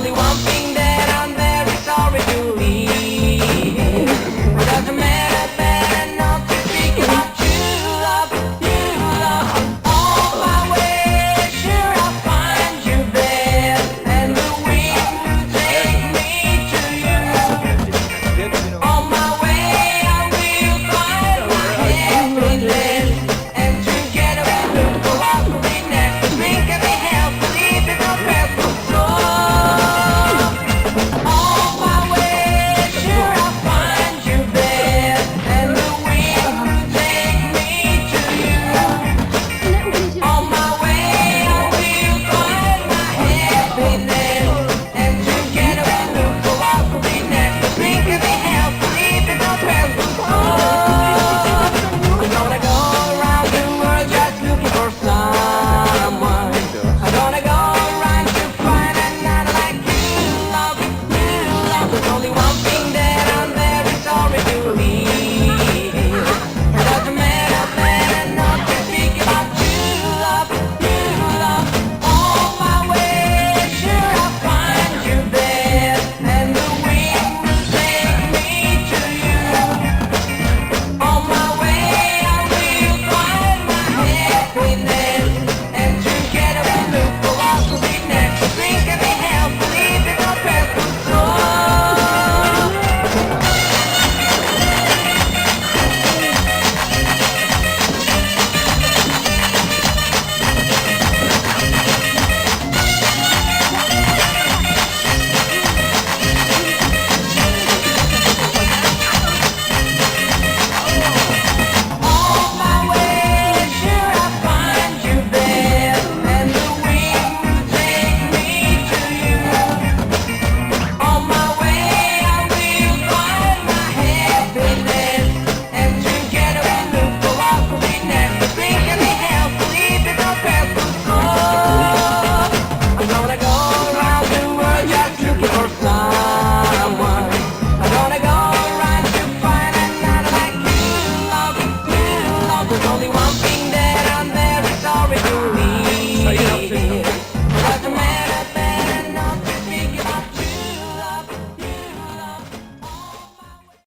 only one thing that I'm very sorry to leave. It doesn't matter better not to think about you, love, you, love. On my way, sure I'll find you there, and the wind will take me to you. On my way, I will find my happiness, and together we will go out for the next. Think of me help, believe in the best of soul. On my way, sure I'll find you there, and the wind will take me to you. On my way, I will find my happiness, and together we will go out for the next. Think of me help, believe in the best of soul. I'm gonna go around the world just looking for someone. I'm gonna go around to find another like you, love, you, love. There's only one thing that I'm very sorry to leave. It doesn't matter better not to think about you, love, you, love. On my way, sure I'll find you there, and the wind will take me to you. On my way, I will find my happiness, and together we look for what will be next. Think of me help, believe in the best of soul. On my way, sure I'll find you there, and the wind will take me to you. On my way, I will find my happiness, and together we look for what will be next. Think of me help, believe in the best of soul. I'm gonna go around the world just looking for someone. I'm gonna go around to find another like you, love, you, love. There's only one thing